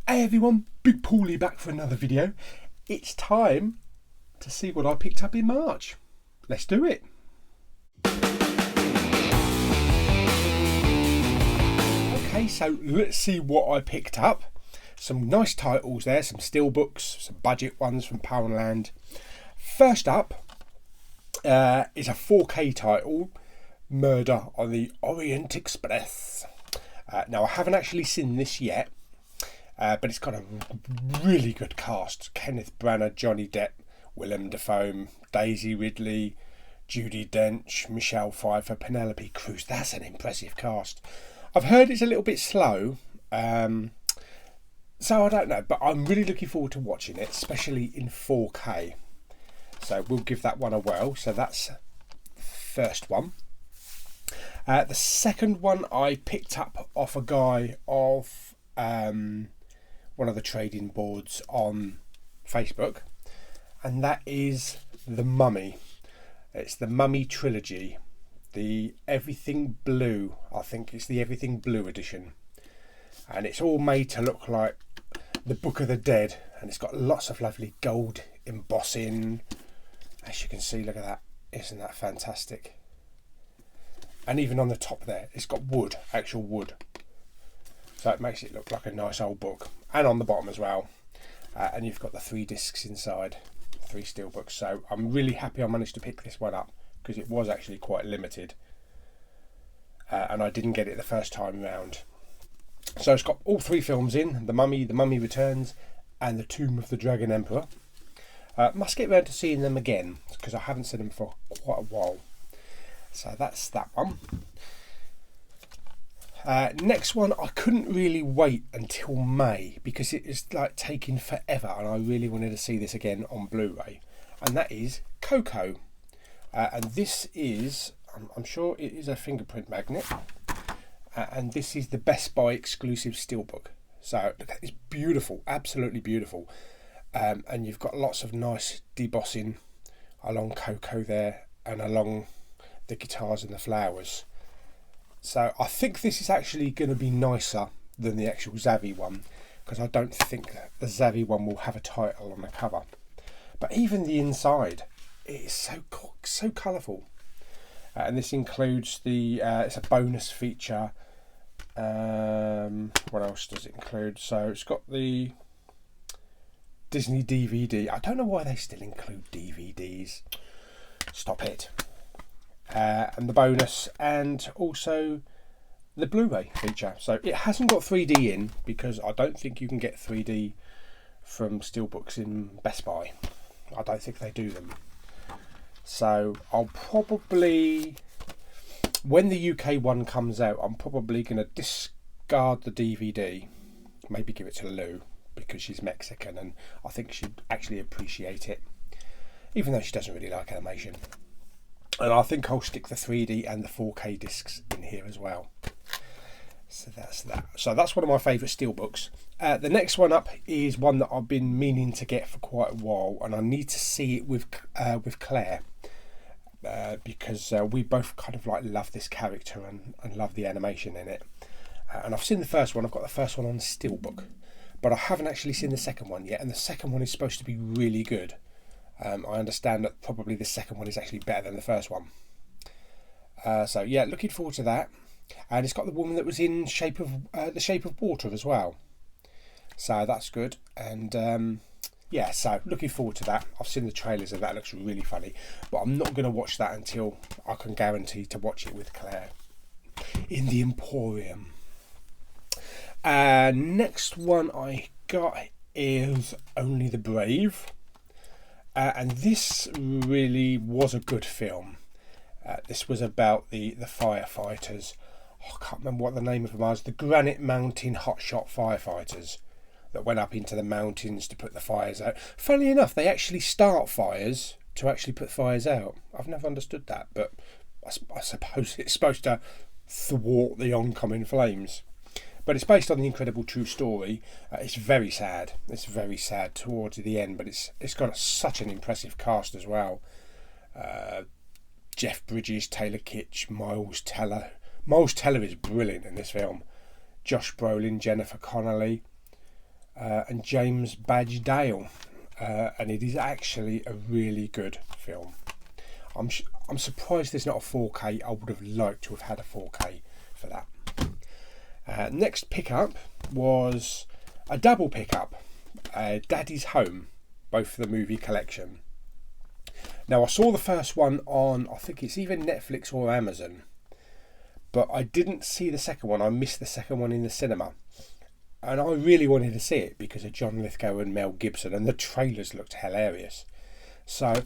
Hey everyone, Big Pauly back for another video. It's time to see what I picked up in March. Let's do it. Okay, so let's see what I picked up. Some nice titles there, some steelbooks, some budget ones from Poundland. First up is a 4K title, Murder on the Orient Express. Now I haven't actually seen this yet. But it's got a really good cast. Kenneth Branagh, Johnny Depp, Willem Dafoe, Daisy Ridley, Judi Dench, Michelle Pfeiffer, Penelope Cruz. That's an impressive cast. I've heard it's a little bit slow, so I don't know, but I'm really looking forward to watching it, especially in 4K. So we'll give that one a whirl. So that's the first one. The second one I picked up off a guy of one of the trading boards on Facebook, and that is The Mummy. It's the Mummy trilogy, the Everything Blue. I think it's the Everything Blue edition, and it's all made to look like the Book of the Dead, and it's got lots of lovely gold embossing. As you can see, look at that. Isn't that fantastic? And even on the top there, it's got wood, actual wood. So it makes it look like a nice old book. And on the bottom as well. And you've got the 3 discs inside, 3 steelbooks. So I'm really happy I managed to pick this one up, because it was actually quite limited. And I didn't get it the first time round. So it's got all 3 films in: The Mummy, The Mummy Returns, and The Tomb of the Dragon Emperor. Must get round to seeing them again, because I haven't seen them for quite a while. So that's that one. Next one, I couldn't really wait until May, because it is like taking forever, and I really wanted to see this again on Blu-ray, and that is Coco. And this is, I'm sure it is a fingerprint magnet, and this is the Best Buy exclusive steelbook. So look, it's beautiful, absolutely beautiful, and you've got lots of nice debossing along Coco there, and along the guitars and the flowers. So I think this is actually going to be nicer than the actual Zavvi one, because I don't think the Zavvi one will have a title on the cover. But even the inside, it is so colourful. And this includes the, it's a bonus feature. What else does it include? So it's got the Disney DVD. I don't know why they still include DVDs. Stop it. And the bonus, and also the Blu-ray feature. So it hasn't got 3D in, because I don't think you can get 3D from steelbooks in Best Buy. I don't think they do them. So I'll probably, when the UK one comes out, I'm probably going to discard the DVD, maybe give it to Lou, because she's Mexican and I think she'd actually appreciate it, even though she doesn't really like animation. And I think I'll stick the 3D and the 4K discs in here as well. So that's that. So that's one of my favourite steelbooks. The next one up is one that I've been meaning to get for quite a while, and I need to see it with Claire, because we both kind of like love this character and love the animation in it. And I've seen the first one. I've got the first one on steelbook, but I haven't actually seen the second one yet. And the second one is supposed to be really good. I understand that probably the second one is actually better than the first one. So yeah, looking forward to that. And it's got the woman that was in The Shape of Water as well. So that's good. And yeah, so looking forward to that. I've seen the trailers and that looks really funny. But I'm not going to watch that until I can guarantee to watch it with Claire in the Emporium. Next one I got is Only the Brave. And this really was a good film. This was about the firefighters. Oh, I can't remember what the name of them was. The Granite Mountain Hotshot firefighters that went up into the mountains to put the fires out. Funnily enough, they actually start fires to actually put fires out. I've never understood that, but I suppose it's supposed to thwart the oncoming flames. But it's based on the incredible true story. It's very sad. It's very sad towards the end, but it's got such an impressive cast as well. Jeff Bridges, Taylor Kitsch, Miles Teller. Miles Teller is brilliant in this film. Josh Brolin, Jennifer Connelly. and James Badge Dale, and it is actually a really good film. I'm surprised there's not a 4K. I would have liked to have had a 4K for that. Next pickup was a double pickup, Daddy's Home, both for the movie collection. Now I saw the first one on, I think it's either Netflix or Amazon, but I didn't see the second one. I missed the second one in the cinema, and I really wanted to see it because of John Lithgow and Mel Gibson, and the trailers looked hilarious. So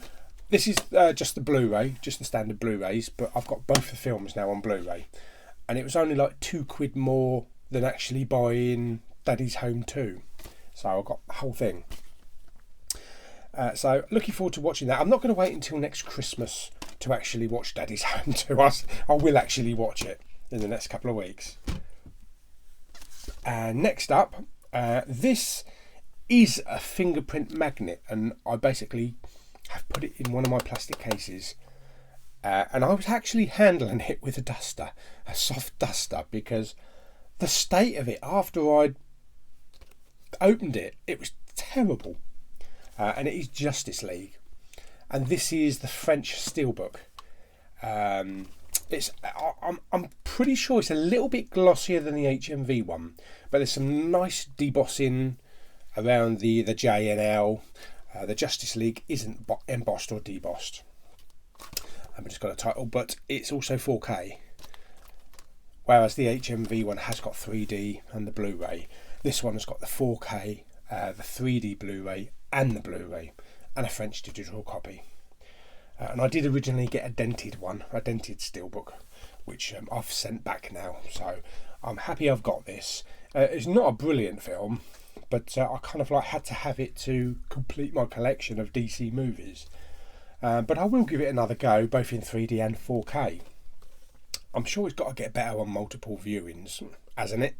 this is just the Blu-ray, just the standard Blu-rays, but I've got both the films now on Blu-ray, and it was only like £2 more than actually buying Daddy's Home 2. So I got the whole thing. So looking forward to watching that. I'm not going to wait until next Christmas to actually watch Daddy's Home 2. I will actually watch it in the next couple of weeks. Next up, this is a fingerprint magnet, and I basically have put it in one of my plastic cases. And I was actually handling it with a duster, a soft duster, because the state of it after I'd opened it, it was terrible. And it is Justice League, and this is the French steelbook. I'm pretty sure it's a little bit glossier than the HMV one, but there's some nice debossing around the J and L. The Justice League isn't embossed or debossed. I've just got a title, but it's also 4K. Whereas the HMV one has got 3D and the Blu-ray. This one has got the 4K, the 3D Blu-ray and the Blu-ray, and a French digital copy. And I did originally get a dented one, a dented steelbook, which I've sent back now. So I'm happy I've got this. It's not a brilliant film, but I kind of like had to have it to complete my collection of DC movies. But I will give it another go, both in 3D and 4K. I'm sure it's got to get better on multiple viewings, hasn't it?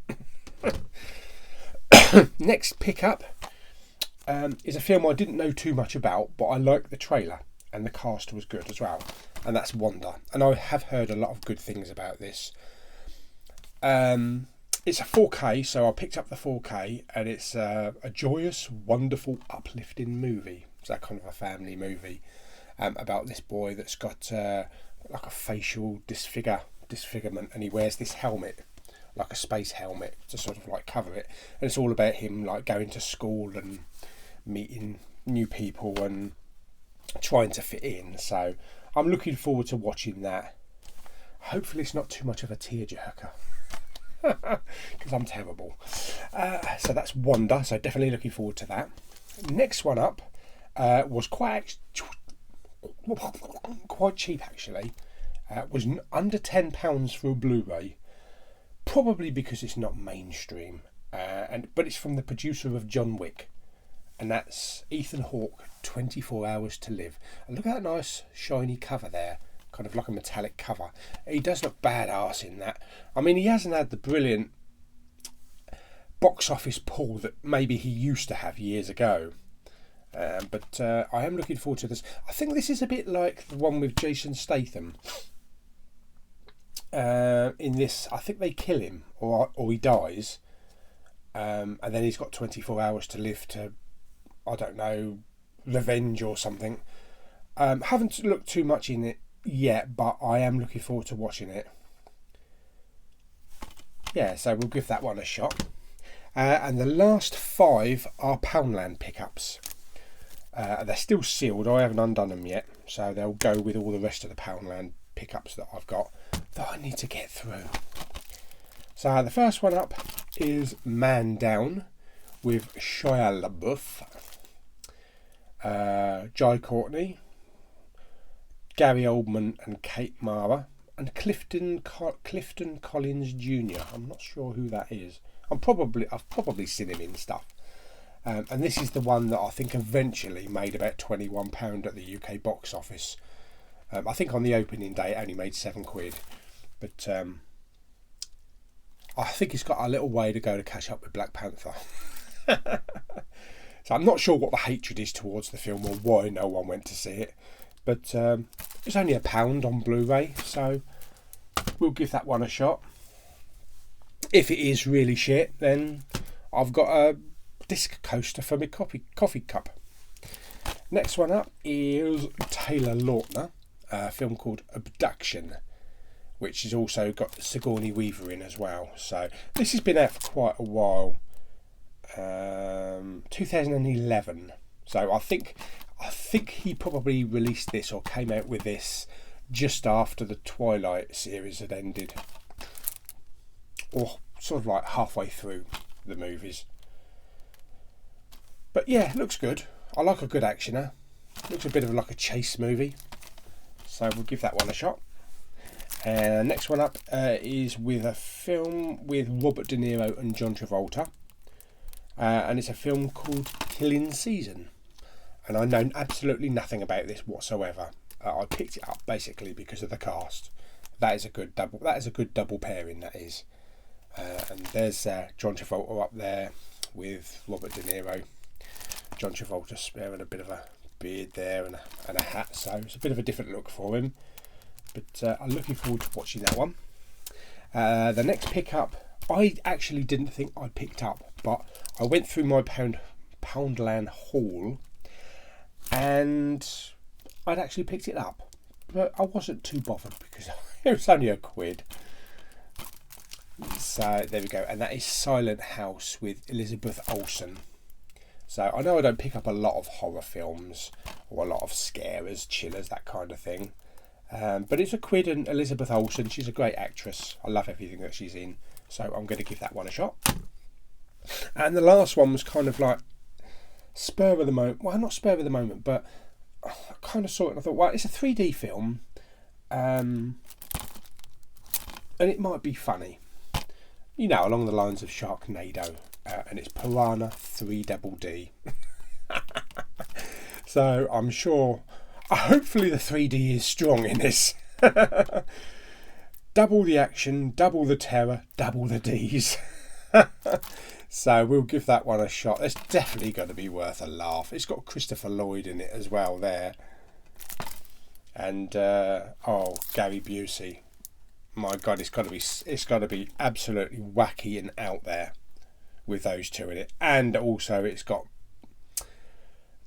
Next pickup is a film I didn't know too much about, but I liked the trailer and the cast was good as well, and that's Wonder. And I have heard a lot of good things about this. It's a 4K, so I picked up the 4K, and it's a joyous, wonderful, uplifting movie. It's that kind of a family movie about this boy that's got like a facial disfigurement, and he wears this helmet, like a space helmet, to sort of like cover it. And it's all about him like going to school and meeting new people and trying to fit in. So I'm looking forward to watching that. Hopefully it's not too much of a tearjerker, because I'm terrible. So that's Wonder, so definitely looking forward to that. Next one up was quite cheap actually. Was under £10 for a Blu-ray, probably because it's not mainstream, but it's from the producer of John Wick, and that's Ethan Hawke, 24 Hours to Live. And look at that nice shiny cover there, kind of like a metallic cover. He does look badass in that. I mean, he hasn't had the brilliant box office pull that maybe he used to have years ago, but I am looking forward to this. I think this is a bit like the one with Jason Statham. In this, I think they kill him or he dies, and then he's got 24 hours to live to, I don't know, revenge or something. Haven't looked too much in it yet, but I am looking forward to watching it. Yeah, so we'll give that one a shot. And the last 5 are Poundland pickups. They're still sealed. I haven't undone them yet, so they'll go with all the rest of the Poundland pickups that I've got that I need to get through. So the first one up is Man Down with Shia LaBeouf, Jai Courtney, Gary Oldman and Kate Mara, and Clifton Collins Jr. I'm not sure who that is. I've probably seen him in stuff. And this is the one that I think eventually made about £21 at the UK box office. I think on the opening day it only made £7, but I think it's got a little way to go to catch up with Black Panther. So I'm not sure what the hatred is towards the film or why no one went to see it, but it's only £1 on Blu-ray, so we'll give that one a shot. If it is really shit, then I've got a disc coaster for my coffee cup. Next one up is Taylor Lautner, a film called Abduction, which has also got Sigourney Weaver in as well. So this has been out for quite a while, 2011. So I think he probably released this or came out with this just after the Twilight series had ended, or sort of like halfway through the movies. But yeah, looks good. I like a good actioner. Looks a bit of like a chase movie, so we'll give that one a shot. And next one up is with a film with Robert De Niro and John Travolta, and it's a film called Killing Season. And I know absolutely nothing about this whatsoever. I picked it up basically because of the cast. That is a good double. That is a good double pairing. That is. And there's John Travolta up there with Robert De Niro. John Travolta sparing a bit of a beard there and a hat, so it's a bit of a different look for him. But I'm looking forward to watching that one. The next pickup, I actually didn't think I picked up, but I went through my Poundland haul, and I'd actually picked it up, but I wasn't too bothered because it was only £1. So there we go, and that is Silent House with Elizabeth Olsen. So I know I don't pick up a lot of horror films or a lot of scarers, chillers, that kind of thing. But it's £1, and Elizabeth Olsen, she's a great actress. I love everything that she's in. So I'm going to give that one a shot. And the last one was kind of like spur of the moment. Well, not spur of the moment, but I kind of saw it and I thought, well, it's a 3D film. And it might be funny. You know, along the lines of Sharknado. And it's Piranha 3DD. So I'm sure, hopefully the 3D is strong in this. Double the action, double the terror, double the Ds. So we'll give that one a shot. It's definitely going to be worth a laugh. It's got Christopher Lloyd in it as well there. And, Gary Busey. My God, it's got to be absolutely wacky and out there with those two in it. And also it's got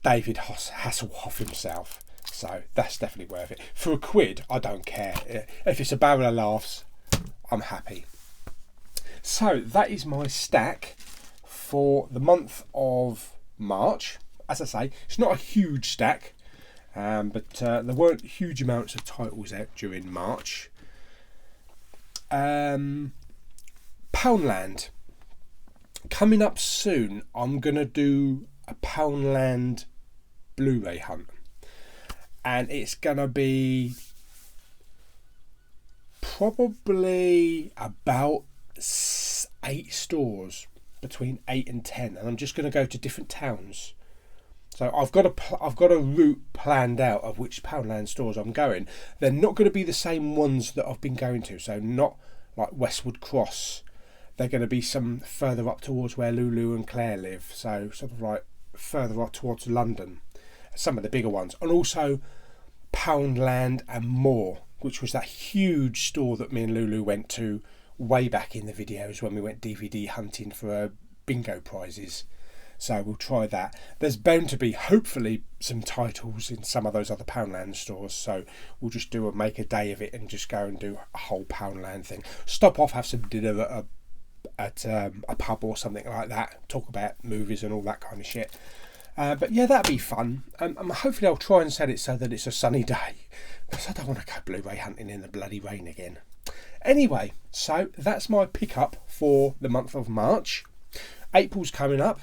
David Hasselhoff himself. So that's definitely worth it. For £1, I don't care. If it's a barrel of laughs, I'm happy. So that is my stack for the month of March. As I say, it's not a huge stack, but there weren't huge amounts of titles out during March. Poundland. Coming up soon, I'm going to do a Poundland Blu-ray hunt. And it's going to be probably about 8 stores, between 8 and 10. And I'm just going to go to different towns. So I've got a route planned out of which Poundland stores I'm going. They're not going to be the same ones that I've been going to. So not like Westwood Cross. They're going to be some further up towards where Lulu and Claire live. So sort of like further up towards London. Some of the bigger ones. And also Poundland and More, which was that huge store that me and Lulu went to way back in the videos when we went DVD hunting for bingo prizes. So we'll try that. There's bound to be, hopefully, some titles in some of those other Poundland stores. So we'll just make a day of it and just go and do a whole Poundland thing. Stop off, have some dinner at a pub or something like that. Talk about movies and all that kind of shit. But yeah, that'd be fun. Hopefully I'll try and set it so that it's a sunny day, because I don't want to go Blu-ray hunting in the bloody rain again. Anyway, so that's my pickup for the month of March. April's coming up.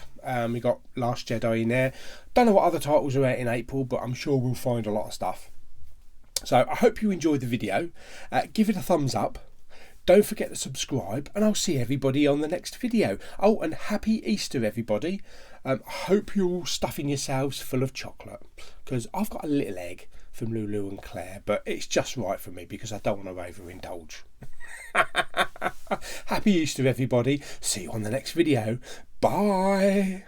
We got Last Jedi in there. Don't know what other titles are out in April, but I'm sure we'll find a lot of stuff. So I hope you enjoyed the video. Give it a thumbs up. Don't forget to subscribe, and I'll see everybody on the next video. Oh, and happy Easter, everybody. I hope you're all stuffing yourselves full of chocolate, because I've got a little egg from Lulu and Claire, but it's just right for me because I don't want to overindulge. Happy Easter, everybody. See you on the next video. Bye.